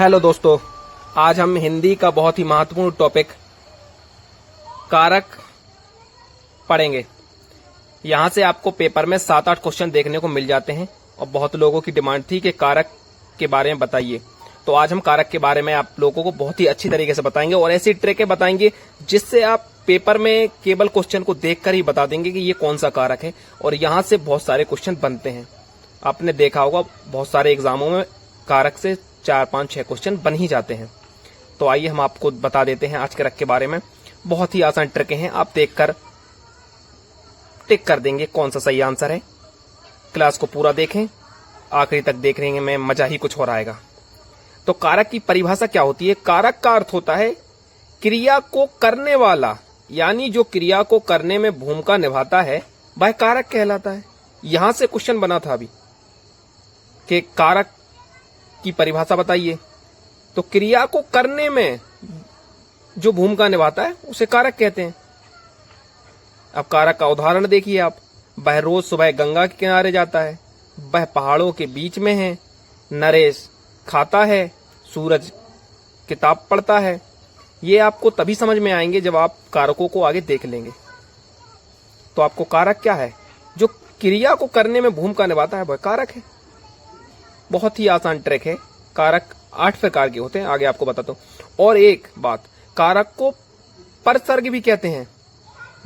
Hello दोस्तों, आज हम हिंदी का बहुत ही महत्वपूर्ण टॉपिक कारक पढ़ेंगे। यहाँ से आपको पेपर में 7-8 क्वेश्चन देखने को मिल जाते हैं और बहुत लोगों की डिमांड थी कि कारक के बारे में बताइए। तो आज हम कारक के बारे में आप लोगों को बहुत ही अच्छी तरीके से बताएंगे और ऐसी ट्रिकें बताएंगे जिससे आप पेपर में केवल क्वेश्चन को देखकर ही बता देंगे कि ये कौन सा कारक है। और यहाँ से बहुत सारे क्वेश्चन बनते हैं। आपने देखा होगा बहुत सारे एग्जामों में कारक से 4, 5, 6 क्वेश्चन बन ही जाते हैं। तो आइए हम आपको बता देते हैं आज कारक के बारे में। बहुत ही आसान ट्रिक है, आप देखकर टिक कर देंगे कौन सा सही आंसर है। क्लास को पूरा देखें, आखिरी तक देख रहे में मजा ही कुछ और आएगा। तो कारक की परिभाषा क्या होती है? कारक का अर्थ होता है क्रिया को करने वाला, यानी जो क्रिया को करने में भूमिका निभाता है वह कारक कहलाता है। यहां से क्वेश्चन बना था अभी कि कारक की परिभाषा बताइए। तो क्रिया को करने में जो भूमिका निभाता है उसे कारक कहते हैं। अब कारक का उदाहरण देखिए आप। वह रोज सुबह गंगा के किनारे जाता है, वह पहाड़ों के बीच में है, नरेश खाता है, सूरज किताब पढ़ता है। ये आपको तभी समझ में आएंगे जब आप कारकों को आगे देख लेंगे। तो आपको कारक क्या है? जो क्रिया को करने में भूमिका निभाता है वह कारक है। बहुत ही आसान ट्रिक है। कारक 8 प्रकार के होते हैं, आगे आपको बताता हूं। और एक बात, कारक को परसर्ग भी कहते हैं।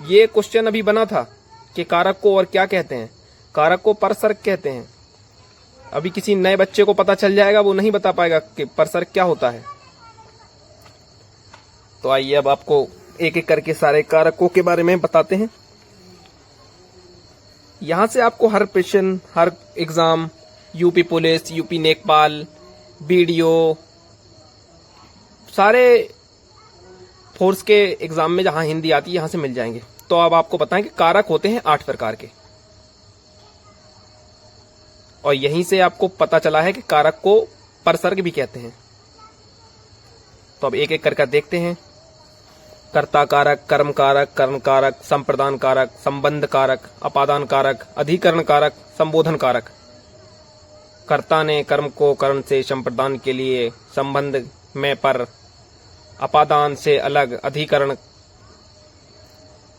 ये क्वेश्चन अभी बना था कि कारक को और क्या कहते हैं। कारक को परसर्ग कहते हैं। अभी किसी नए बच्चे को पता चल जाएगा, वो नहीं बता पाएगा कि परसर्ग क्या होता है। तो आइए अब आपको एक एक करके सारे कारकों के बारे में बताते हैं। यहां से आपको हर क्वेश्चन, हर exam, UP police, UP Nepal, BDO, सारे फोर्स के एग्जाम में जहां हिंदी आती है यहां से मिल जाएंगे। तो अब आपको बताएं कि कारक होते हैं 8 प्रकार के। और यहीं से आपको पता चला है कि कारक को परसर्ग भी कहते हैं। तो अब एक एक करके देखते हैं। कर्ता कारक, कर्म कारक, कर्ण कारक, संप्रदान कारक, संबंध कारक, अपादान कारक, अधिकरण कारक, संबोधन कारक। कर्ता ने कर्म को कर्ण से संप्रदान के लिए संबंध में पर, अपादान से अलग, अधिकरण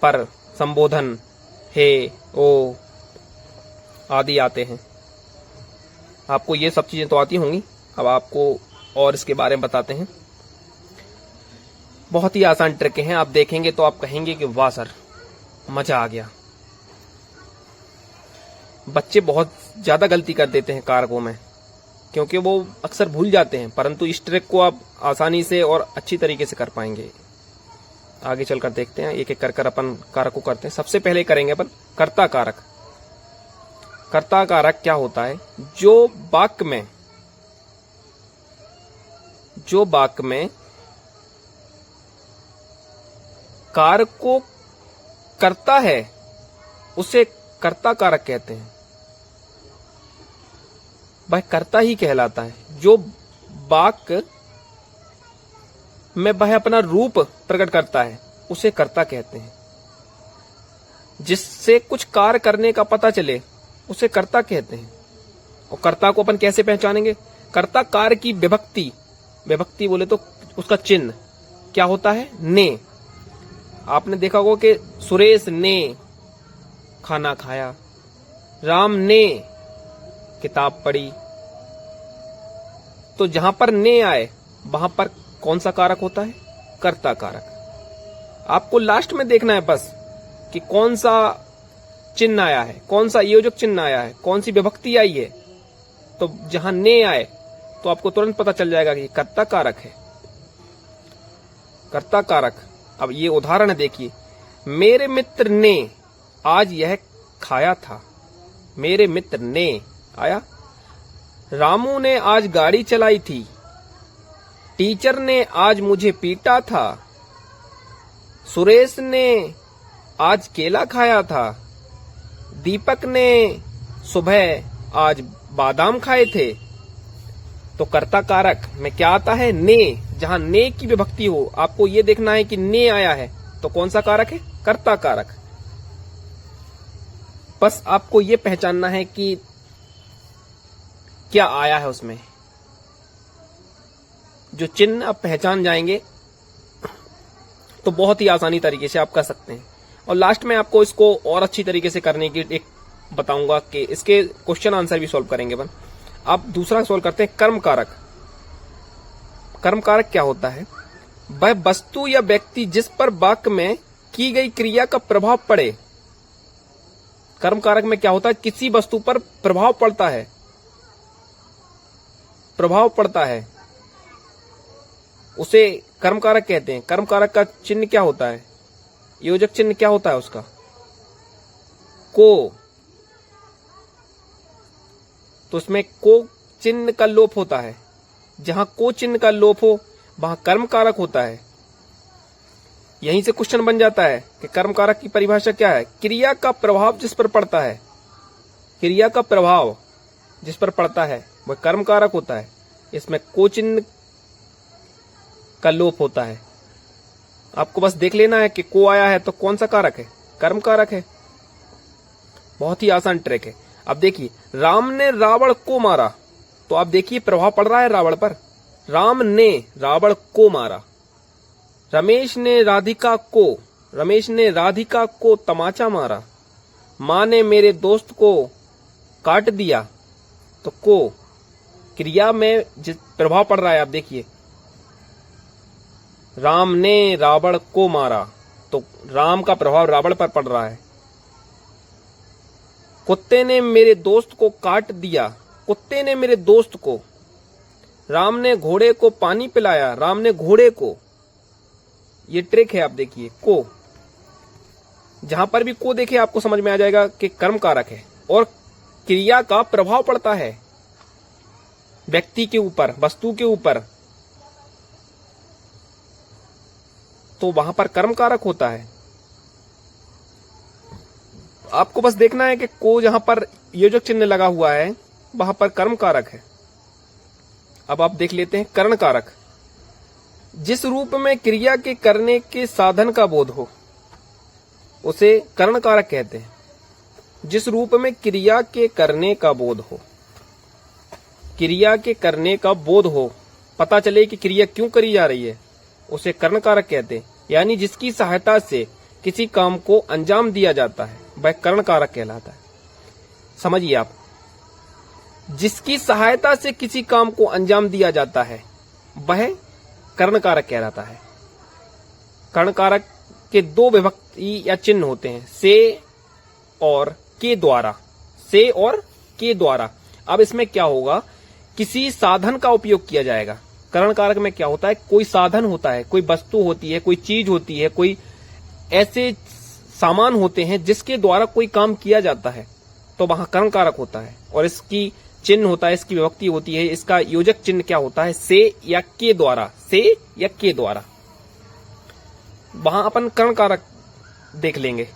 पर संबोधन हे, ओ आदि आते हैं। आपको ये सब चीजें तो आती होंगी। अब आपको और इसके बारे में बताते हैं। बहुत ही आसान ट्रिक हैं, आप देखेंगे तो आप कहेंगे कि वाह सर, मजा आ गया। बच्चे बहुत ज्यादा गलती कर देते हैं कारकों में, क्योंकि वो अक्सर भूल जाते हैं, परंतु इस ट्रिक को आप आसानी से और अच्छी तरीके से कर पाएंगे। आगे चलकर देखते हैं, एक एक कर अपन कारक को करते हैं। सबसे पहले करेंगे अपन कर्ता कारक। कर्ता कारक क्या होता है? जो वाक्य में कारक को करता है उसे कर्ता कारक कहते हैं। वह कर्ता ही कहलाता है। जो वाक्य में वह अपना रूप प्रकट करता है उसे कर्ता कहते हैं। जिससे कुछ कार्य करने का पता चले उसे कर्ता कहते हैं। और कर्ता को अपन कैसे पहचानेंगे? कर्ता कार्य की विभक्ति बोले तो उसका चिन्ह क्या होता है? ने। आपने देखा होगा कि सुरेश ने खाना खाया, राम ने किताब पढ़ी। तो जहां पर ने आए वहां पर कौन सा कारक होता है? कर्ता कारक। आपको लास्ट में देखना है बस कि कौन सा चिन्ह आया है, कौन सा योजक चिन्ह आया है, कौन सी विभक्ति आई है। तो जहां ने आए तो आपको तुरंत पता चल जाएगा कि कर्ता कारक है। कर्ता कारक। अब ये उदाहरण देखिए। मेरे मित्र ने आज यह खाया था। मेरे मित्र ने आया। रामू ने आज गाड़ी चलाई थी। टीचर ने आज मुझे पीटा था। सुरेश ने आज केला खाया था। दीपक ने सुबह आज बादाम खाए थे। तो कर्ता कारक में क्या आता है? ने। जहां ने की विभक्ति हो, आपको ये देखना है कि ने आया है तो कौन सा कारक है? कर्ता कारक। बस आपको ये पहचानना है कि क्या आया है उसमें। जो चिन्ह आप पहचान जाएंगे तो बहुत ही आसानी तरीके से आप कर सकते हैं। और लास्ट में आपको इसको और अच्छी तरीके से करने की एक बताऊंगा कि इसके क्वेश्चन आंसर भी सॉल्व करेंगे अपन। आप दूसरा सॉल्व करते हैं कर्म कारक। कर्म कारक क्या होता है? वह वस्तु या व्यक्ति जिस पर वाक्य में की गई क्रिया का प्रभाव पड़े। कर्म कारक में क्या होता है? किसी वस्तु पर प्रभाव पड़ता है, प्रभाव पड़ता है, उसे कर्म कारक कहते हैं। कर्म कारक का चिन्ह क्या होता है? योजक चिन्ह क्या होता है उसका? को। तो उसमें को चिन्ह का लोप होता है। जहां को चिन्ह का लोप हो वहां कर्म कारक होता है। यहीं से क्वेश्चन बन जाता है कि कर्म कारक की परिभाषा क्या है? क्रिया का प्रभाव जिस पर पड़ता है, क्रिया का प्रभाव जिस पर पड़ता है वह कर्म कारक होता है। इसमें को चिन्ह का लोप होता है। आपको बस देख लेना है कि को आया है तो कौन सा कारक है? कर्म कारक है। बहुत ही आसान ट्रिक है। अब देखिए, राम ने रावण को मारा, तो आप देखिए प्रभाव पड़ रहा है रावण पर। राम ने रावण को मारा। रमेश ने राधिका को तमाचा मारा। मां ने मेरे दोस्त को काट दिया। तो को क्रिया में जिस प्रभाव पड़ रहा है, आप देखिए, राम ने रावण को मारा, तो राम का प्रभाव रावण पर पड़ रहा है। कुत्ते ने मेरे दोस्त को काट दिया। कुत्ते ने मेरे दोस्त को। राम ने घोड़े को पानी पिलाया। राम ने घोड़े को। ये ट्रिक है, आप देखिए, को। जहां पर भी को देखे आपको समझ में आ जाएगा कि कर्म कारक है और क्रिया का प्रभाव पड़ता है व्यक्ति के ऊपर, वस्तु के ऊपर, तो वहां पर कर्म कारक होता है। आपको बस देखना है कि को जहां पर योजक चिन्ह लगा हुआ है वहां पर कर्म कारक है। अब आप देख लेते हैं करण कारक। जिस रूप में क्रिया के करने के साधन का बोध हो उसे करण कारक कहते हैं। जिस रूप में क्रिया के करने का बोध हो, क्रिया के करने का बोध हो, पता चले कि क्रिया क्यों करी जा रही है, उसे करण कारक कहते हैं। यानी जिसकी सहायता से किसी काम को अंजाम दिया जाता है वह करण कारक कहलाता है। समझिए आप, जिसकी सहायता से किसी काम को अंजाम दिया जाता है वह करण कारक कहलाता है। करण कारक के दो विभक्ति या चिन्ह होते हैं, से और के द्वारा। से और के द्वारा। अब इसमें क्या होगा, किसी साधन का उपयोग किया जाएगा। करण कारक में क्या होता है, कोई साधन होता है, कोई वस्तु होती है, कोई चीज होती है, कोई ऐसे सामान होते हैं जिसके द्वारा कोई काम किया जाता है, तो वहां करण कारक होता है। और इसकी चिन्ह होता है, इसकी विभक्ति होती है, इसका योजक चिन्ह क्या होता है, से या के द्वारा। से या के द्वारा। वहां अपन करण कारक देख लेंगे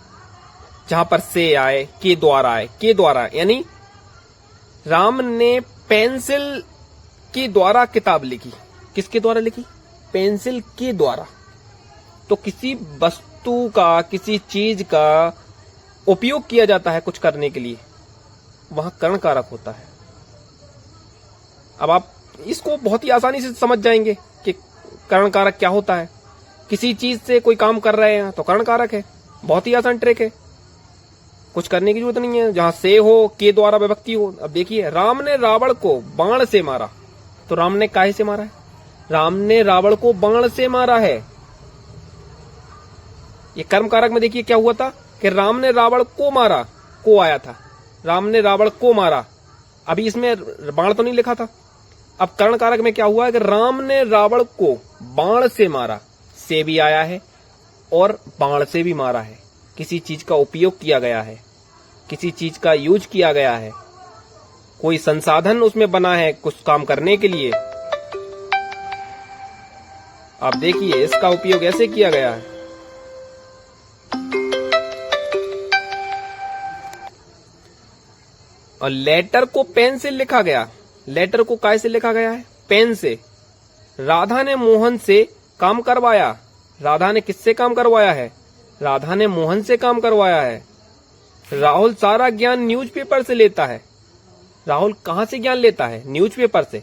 जहां पर से आए, के द्वारा आए। के द्वारा यानी राम ने पेंसिल के द्वारा किताब लिखी। किसके द्वारा लिखी? पेंसिल के द्वारा। तो किसी वस्तु का, किसी चीज का उपयोग किया जाता है कुछ करने के लिए, वहां करण कारक होता है। अब आप इसको बहुत ही आसानी से समझ जाएंगे कि करण कारक क्या होता है। किसी चीज से कोई काम कर रहे हैं तो करण कारक है। बहुत ही आसान ट्रिक है, कुछ करने की जरूरत नहीं है। जहां से हो, के द्वारा विभक्ति हो। अब देखिए, राम ने रावण को बाण से मारा, तो राम ने काहे से मारा है? राम ने रावण को बाण से मारा है। ये कर्म कारक में देखिए क्या हुआ था कि राम ने रावण को मारा, को आया था, राम ने रावण को मारा। अभी इसमें बाण तो नहीं लिखा था। अब कर्ण कारक में क्या हुआ है कि राम ने रावण को बाण से मारा, से भी आया है और बाण से भी मारा है। किसी चीज का उपयोग किया गया है, किसी चीज का यूज किया गया है, कोई संसाधन उसमें बना है कुछ काम करने के लिए। आप देखिए इसका उपयोग ऐसे किया गया है। और लेटर को पेन से लिखा गया। लेटर को काय से लिखा गया है? पेन से। राधा ने मोहन से काम करवाया। राधा ने किससे काम करवाया है? राधा ने मोहन से काम करवाया है। राहुल सारा ज्ञान न्यूज़पेपर से लेता है। राहुल कहां से ज्ञान लेता है? न्यूज़पेपर से।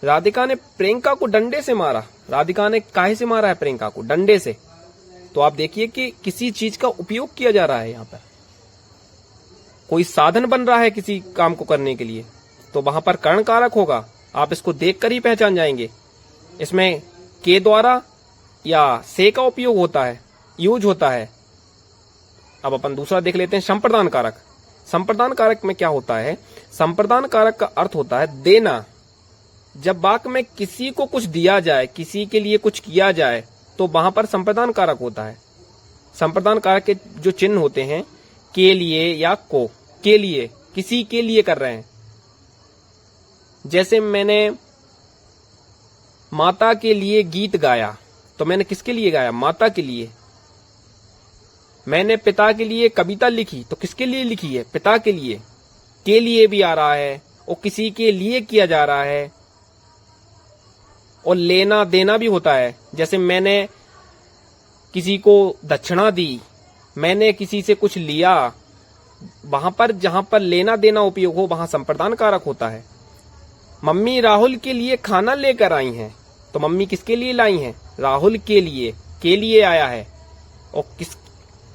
राधिका ने प्रियंका को डंडे से मारा। राधिका ने काहे से मारा है प्रियंका को? डंडे से। तो आप देखिए कि किसी चीज का उपयोग किया जा रहा है यहाँ पर, कोई साधन बन रहा है किसी काम को करने के लिए, तो वहां पर कर्ण कारक होगा। आप इसको देखकर ही पहचान जाएंगे। इसमें के द्वारा या से का उपयोग होता है, यूज होता है। अब अपन दूसरा देख लेते हैं, संप्रदान कारक। संप्रदान कारक में क्या होता है? संप्रदान कारक का अर्थ होता है देना। जब वाक्य में किसी को कुछ दिया जाए, किसी के लिए कुछ किया जाए, तो वहां पर संप्रदान कारक होता है। संप्रदान कारक के जो चिन्ह होते हैं, के लिए या को, के लिए, किसी के लिए कर रहे हैं। जैसे मैंने माता के लिए गीत गाया, तो मैंने किसके लिए गाया? माता के लिए। मैंने पिता के लिए कविता लिखी, तो किसके लिए लिखी है? पिता के लिए। के लिए भी आ रहा है और किसी के लिए किया जा रहा है। और लेना देना भी होता है। जैसे मैंने किसी को दक्षिणा दी, मैंने किसी से कुछ लिया, वहां पर जहां पर लेना देना उपयोग हो वहां संप्रदान कारक होता है। मम्मी राहुल के लिए खाना लेकर आई हैं, तो मम्मी किसके लिए लाई हैं? राहुल के लिए आया है। और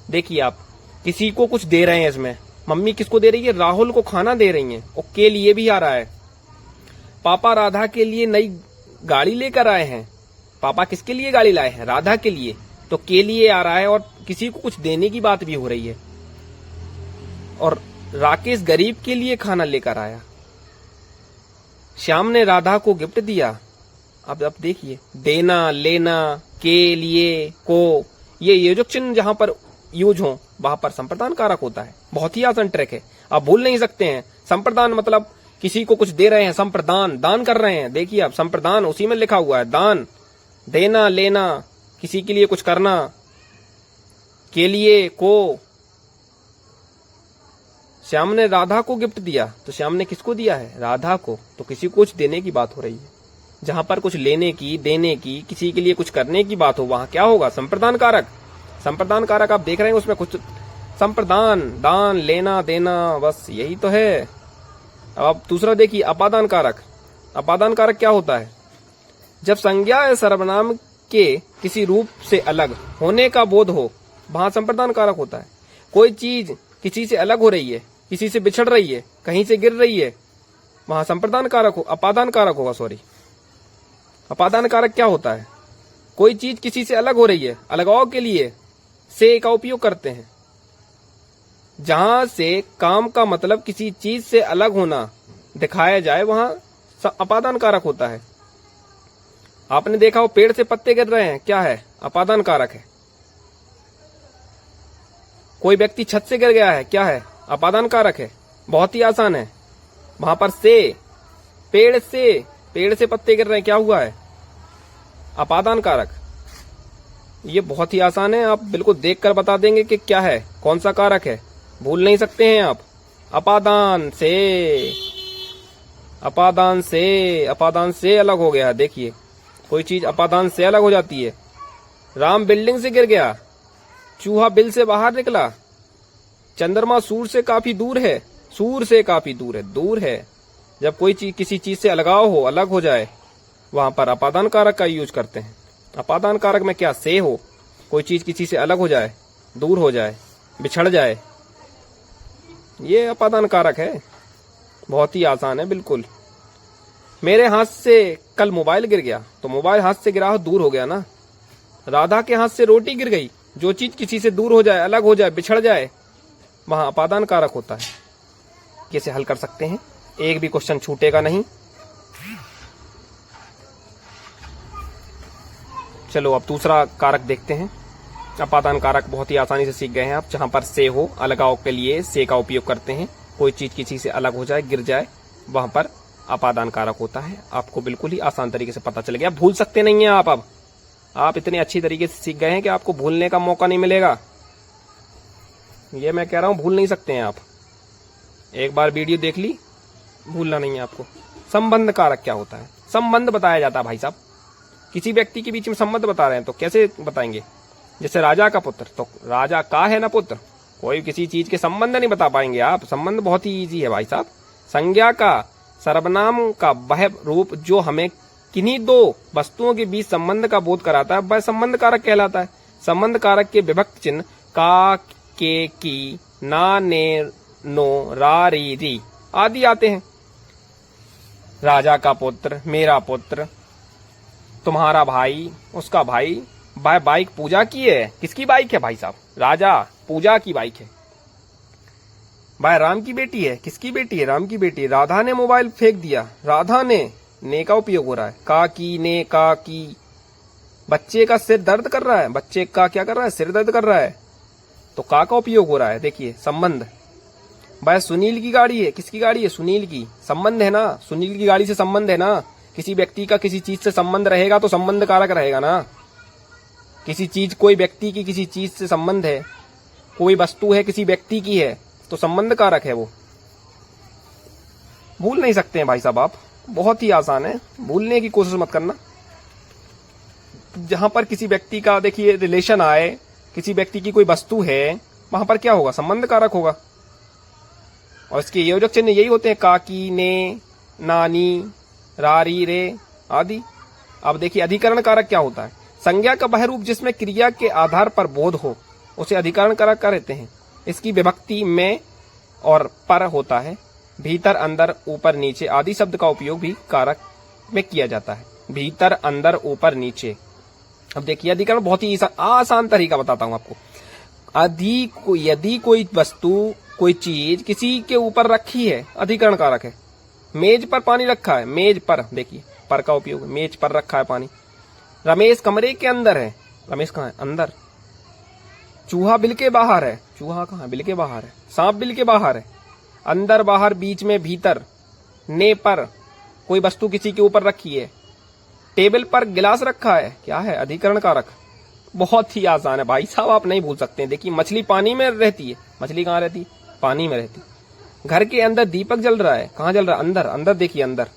देखिए आप, किसी को कुछ दे रहे हैं इसमें, मम्मी किसको दे रही है? राहुल को खाना दे रही हैं, और के लिए भी आ रहा है। पापा राधा के लिए नई गाड़ी लेकर आए हैं, पापा किसके लिए गाड़ी लाए हैं? राधा के लिए, तो के लिए आ रहा है और किसी को कुछ देने की बात भी हो रही है। और राकेश गरीब के लिए खाना लेकर आया, श्याम ने राधा को गिफ्ट दिया। अब देखिए, देना लेना, के लिए, को, ये योजक चिन्ह जहां पर यूज हो वहां पर संप्रदान कारक होता है। बहुत ही आसान ट्रिक है, आप भूल नहीं सकते हैं। संप्रदान मतलब किसी को कुछ दे रहे हैं, संप्रदान, दान कर रहे हैं। देखिए आप, संप्रदान उसी में लिखा हुआ है, दान, देना लेना, किसी के लिए कुछ करना, के लिए, को। श्याम ने राधा को गिफ्ट दिया, तो श्याम ने किसको दिया है? राधा को, तो किसी को कुछ देने की बात हो रही है। जहां पर कुछ लेने की, देने की, किसी के लिए कुछ करने की बात हो, वहां क्या होगा? संप्रदान कारक। संप्रदान कारक आप देख रहे हैं, उसमें कुछ संप्रदान, दान, लेना देना, बस यही तो है। अब आप दूसरा देखिए, अपादान कारक। अपादान कारक क्या होता है? जब संज्ञा या सर्वनाम के किसी रूप से अलग होने का बोध हो, वहां संप्रदान कारक होता है। कोई चीज किसी से अलग हो रही है, किसी से बिछड़ रही है, कहीं से गिर रही है, वहां संप्रदान कारक हो, अपादान कारक होगा, सॉरी। अपादान कारक क्या होता है? कोई चीज किसी से अलग हो रही है, अलगाव के लिए से का उपयोग करते हैं। जहां से काम का मतलब किसी चीज से अलग होना दिखाया जाए, वहां अपादान कारक होता है। आपने देखा हो, पेड़ से पत्ते गिर रहे हैं, क्या है? अपादान कारक है। कोई व्यक्ति छत से गिर गया है, क्या है? अपादान कारक है। बहुत ही आसान है। वहां पर से, पेड़ से पत्ते गिर रहे हैं, क्या हुआ है? अपादान कारक। ये बहुत ही आसान है, आप बिल्कुल देखकर बता देंगे कि क्या है, कौन सा कारक है, भूल नहीं सकते हैं आप। अपादान से, अपादान से, अपादान से अलग हो गया। देखिए, कोई चीज अपादान से अलग हो जाती है। राम बिल्डिंग से गिर गया, चूहा बिल से बाहर निकला, चंद्रमा सूर्य से काफी दूर है, सूर्य से काफी दूर है, दूर है। जब कोई चीज किसी चीज से अलगाव हो, अलग हो जाए, वहां पर अपादान कारक का यूज करते हैं। अपादान कारक में क्या? से हो, कोई चीज किसी से अलग हो जाए, दूर हो जाए, बिछड़ जाए, ये अपादान कारक है। बहुत ही आसान है, बिल्कुल। मेरे हाथ से कल मोबाइल गिर गया, तो मोबाइल हाथ से गिरा हो, दूर हो गया ना। राधा के हाथ से रोटी गिर गई, जो चीज किसी से दूर हो जाए, अलग हो जाए, बिछड़ जाए, वहां अपादान कारक होता है। कैसे हल कर सकते हैं, एक भी क्वेश्चन छूटेगा नहीं। चलो अब दूसरा कारक देखते हैं। अपादान कारक बहुत ही आसानी से सीख गए हैं आप। जहां पर से हो, अलगाव के लिए से का उपयोग करते हैं। कोई चीज किसी से अलग हो जाए, गिर जाए, वहां पर अपादान कारक होता है। आपको बिल्कुल ही आसान तरीके से पता चल गया, भूल सकते नहीं है आप। अब आप इतने अच्छी तरीके से सीख गए हैं कि आपको भूलने का मौका नहीं मिलेगा। ये मैं कह रहा हूं, भूल नहीं सकते हैं आप। एक बार वीडियो देख ली, भूलना नहीं है आपको। संबंध कारक क्या होता है? संबंध बताया जाता है भाई साहब। किसी व्यक्ति के बीच में संबंध बता रहे हैं, तो कैसे बताएंगे? जैसे राजा का पुत्र, तो राजा का है ना पुत्र, कोई किसी चीज के संबंध नहीं बता पाएंगे आप। संबंध बहुत ही इजी है भाई साहब। संज्ञा का, सर्वनाम का वह रूप जो हमें किन्हीं दो वस्तुओं के बीच संबंध का बोध कराता है वह संबंध कारक कहलाता है। संबंध कारक के विभक्त चिन्ह का, के, की, ना, ने, नो, रा, री, री आदि आते हैं। राजा का पुत्र, मेरा पुत्र, तुम्हारा भाई, उसका भाई। वह बाइक पूजा की है। किसकी बाइक है भाई साहब? राजा पूजा की बाइक है। वह राम की बेटी है। किसकी बेटी है? राम की बेटी। राधा ने मोबाइल फेंक दिया। राधा ने का उपयोग हो रहा है। का, की, ने, का, की। बच्चे का सिर दर्द कर रहा है। बच्चे का क्या कर रहा है? सिर दर्द कर रहा है, तो का उपयोग हो रहा है। देखिए संबंध। वह सुनील की गाड़ी है। किसकी गाड़ी है? सुनील की। संबंध है ना, सुनील की गाड़ी से संबंध है ना। किसी व्यक्ति का किसी चीज से संबंध रहेगा तो संबंध कारक रहेगा ना। किसी चीज, कोई व्यक्ति की किसी चीज से संबंध है, कोई वस्तु है किसी व्यक्ति की है, तो संबंध कारक है वो। भूल नहीं सकते हैं भाई साहब आप, बहुत ही आसान है, भूलने की कोशिश मत करना। जहां पर किसी व्यक्ति का देखिए रिलेशन आए, किसी व्यक्ति की कोई वस्तु है, वहां पर क्या होगा? संबंध कारक होगा। और इसके योजक चिन्ह यही होते हैं, का, की, ने, नानी, रारी, रे आदि। अब देखिए अधिकरण कारक क्या होता है? संज्ञा का वह रूप जिसमें क्रिया के आधार पर बोध हो उसे अधिकरण कारक कहते हैं। इसकी विभक्ति में और पर होता है। भीतर, अंदर, ऊपर, नीचे आदि शब्द का उपयोग भी कारक में किया जाता है। भीतर, अंदर, ऊपर, नीचे। अब देखिए अधिकरण बहुत ही आसान तरीका बताता हूं आपको। यदि कोई वस्तु, कोई चीज किसी के ऊपर रखी है, अधिकरण कारक है। मेज पर पानी रखा है, मेज पर, देखिए पर का उपयोग, मेज पर रखा है पानी। रमेश कमरे के अंदर है। रमेश कहाँ है? अंदर। चूहा बिल के बाहर है। चूहा कहाँ है? बिल के बाहर है। सांप बिल के बाहर है। अंदर, बाहर, बीच में, भीतर। ने पर, कोई वस्तु किसी के ऊपर रखी है। टेबल पर गिलास रखा है, क्या है? अधिकरण कारक। बहुत ही आसान है भाई साहब, आप नहीं भूल सकते हैं। देखिए मछली पानी में रहती है। मछली कहाँ रहती? पानी में रहती। घर के अंदर दीपक जल रहा है। कहाँ जल रहा है? अंदर। अंदर देखिए अंदर।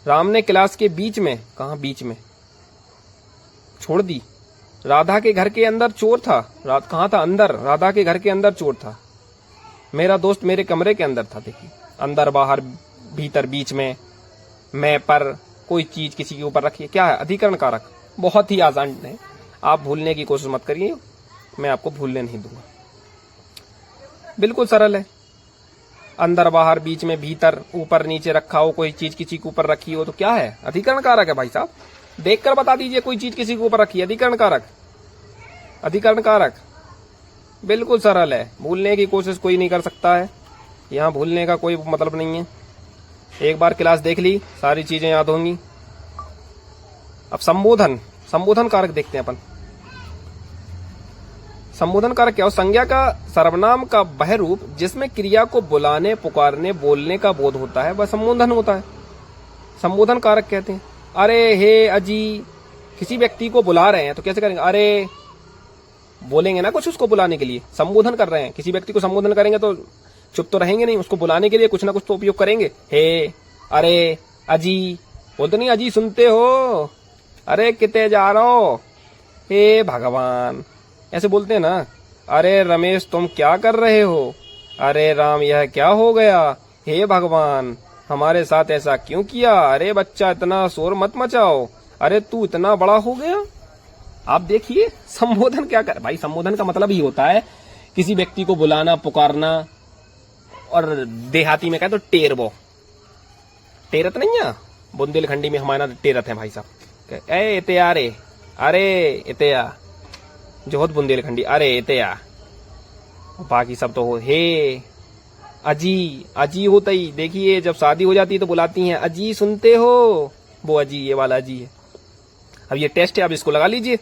राम ने क्लास के बीच में, कहाँ बीच में छोड़ दी। राधा के घर के अंदर चोर था। कहाँ था? अंदर। राधा के घर के अंदर चोर था। मेरा दोस्त मेरे कमरे के अंदर था। देखिए अंदर, बाहर, भीतर, बीच में, मैं पर, कोई चीज किसी के ऊपर रखी है, क्या है? अधिकरण कारक। बहुत ही आसान है, आप भूलने की कोशिश मत करिए, मैं आपको भूलने नहीं दूंगा। बिल्कुल सरल है। अंदर, बाहर, बीच में, भीतर, ऊपर, नीचे रखा हो, कोई चीज किसी के ऊपर रखी हो, तो क्या है? अधिकरण कारक है भाई साहब। देखकर बता दीजिए कोई चीज किसी के ऊपर रखी है, अधिकरण कारक। अधिकरण कारक बिल्कुल सरल है, भूलने की कोशिश कोई नहीं कर सकता है। यहाँ भूलने का कोई मतलब नहीं है। एक बार क्लास देख ली, सारी चीजें याद होंगी। अब संबोधन, संबोधन कारक देखते हैं अपन। संबोधन कारक क्या हो? संज्ञा का, सर्वनाम का वह रूप जिसमें क्रिया को बुलाने, पुकारने, बोलने का बोध होता है, वह संबोधन होता है। संबोधन कारक कहते हैं। अरे, हे, अजी, किसी व्यक्ति को बुला रहे हैं तो कैसे करेंगे? अरे बोलेंगे ना कुछ उसको बुलाने के लिए। संबोधन कर रहे हैं, किसी व्यक्ति को संबोधन करेंगे तो चुप तो रहेंगे नहीं, उसको बुलाने के लिए कुछ ना कुछ तो उपयोग करेंगे। हे, अरे, अजी, बोलते नहीं अजी सुनते हो? अरे किते जा रहे हो? हे भगवान, ऐसे बोलते हैं ना। अरे रमेश तुम क्या कर रहे हो? अरे राम यह क्या हो गया? हे भगवान हमारे साथ ऐसा क्यों किया? अरे बच्चा इतना शोर मत मचाओ। अरे तू इतना बड़ा हो गया। आप देखिए संबोधन क्या कर भाई, संबोधन का मतलब ही होता है किसी व्यक्ति को बुलाना, पुकारना। और देहाती में कहे तो टेरबो, टेरत नहीं है, बुंदेलखंडी में हमारे टेरत है भाई साहब। ए इतया, रे, अरे इतया, जोहत बुंदेलखंडी, अरे इतया। बाकी सब तो हो हे, अजी, अजी होता ही। देखिए जब शादी हो जाती है तो बुलाती हैं, अजी सुनते हो? वो अजी, ये वाला अजी है। अब ये टेस्ट है, आप इसको लगा लीजिए।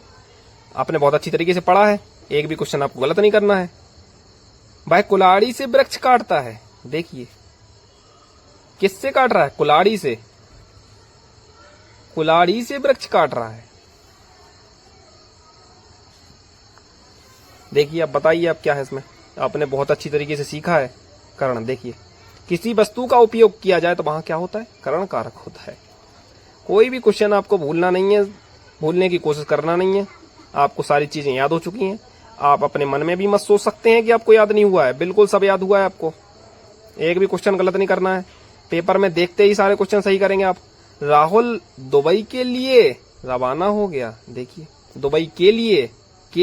आपने बहुत अच्छी तरीके से पढ़ा है, एक भी क्वेश्चन आपको गलत नहीं करना है। भाई कुल्हाड़ी से वृक्ष काटता है। देखिए किससे काट रहा है? कुल्हाड़ी से। कुल्हाड़ी से वृक्ष काट रहा है। देखिए अब बताइए आप क्या है इसमें। आपने बहुत अच्छी तरीके से सीखा है करण। देखिए किसी वस्तु का उपयोग किया जाए तो वहां क्या होता है? करण कारक होता है। कोई भी क्वेश्चन आपको भूलना नहीं है, भूलने की कोशिश करना नहीं है। आपको सारी चीजें याद हो चुकी हैं। आप अपने मन में भी मत सोच सकते हैं कि आपको याद नहीं हुआ है, बिल्कुल सब याद हुआ है आपको। एक भी क्वेश्चन गलत नहीं करना है। पेपर में देखते ही सारे क्वेश्चन सही करेंगे आप। राहुल दुबई के लिए रवाना हो गया। देखिए दुबई के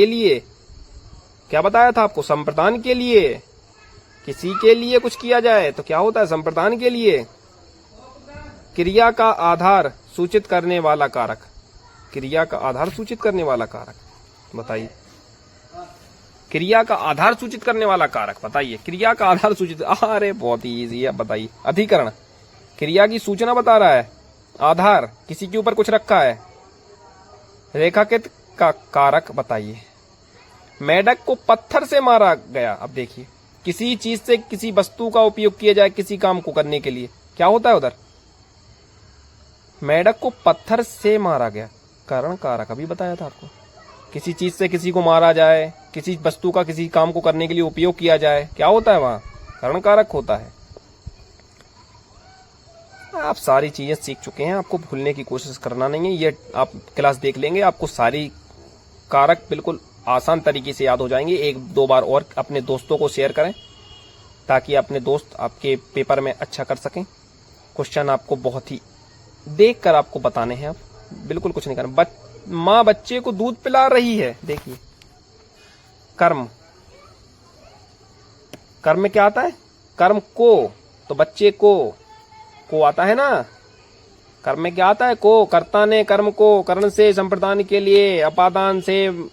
लिए क्या बताया था आपको? संप्रदान के लिए। किसी के लिए कुछ किया जाए तो क्या होता है? संप्रदान के लिए। क्रिया का आधार सूचित करने वाला कारक। क्रिया का आधार सूचित करने वाला कारक बताइए। क्रिया का आधार सूचित करने वाला कारक बताइए। क्रिया का आधार सूचित, अरे बहुत ही इजी है, बताइए। अधिकरण क्रिया की सूचना बता रहा है। आधार किसी के ऊपर कुछ रखा है। रेखाकृत का कारक बताइए। मेढक को पत्थर से मारा गया। अब देखिए किसी चीज से किसी वस्तु का उपयोग किया जाए किसी काम को करने के लिए, क्या होता है उधर? मेढक को पत्थर से मारा गया। कारण कारक अभी बताया था आपको। किसी चीज से किसी को मारा जाए, किसी वस्तु का किसी काम को करने के लिए उपयोग किया जाए, क्या होता है वहां? कारण कारक होता है। आप सारी चीजें सीख चुके हैं, आपको भूलने की कोशिश करना नहीं है। ये आप क्लास देख लेंगे, आपको सारी कारक बिल्कुल आसान तरीके से याद हो जाएंगे। एक दो बार और अपने दोस्तों को शेयर करें ताकि अपने दोस्त आपके पेपर में अच्छा कर सकें। क्वेश्चन आपको बहुत ही देख कर आपको बताने हैं। आप बिल्कुल कुछ नहीं करना। माँ बच्चे को दूध पिला रही है। देखिए कर्म, कर्म में क्या आता है? कर्म को, तो बच्चे को आता है ना। कर्म में क्या आता है? को। कर्ता ने कर्म को कर्ण से संप्रदान के लिए अपादान से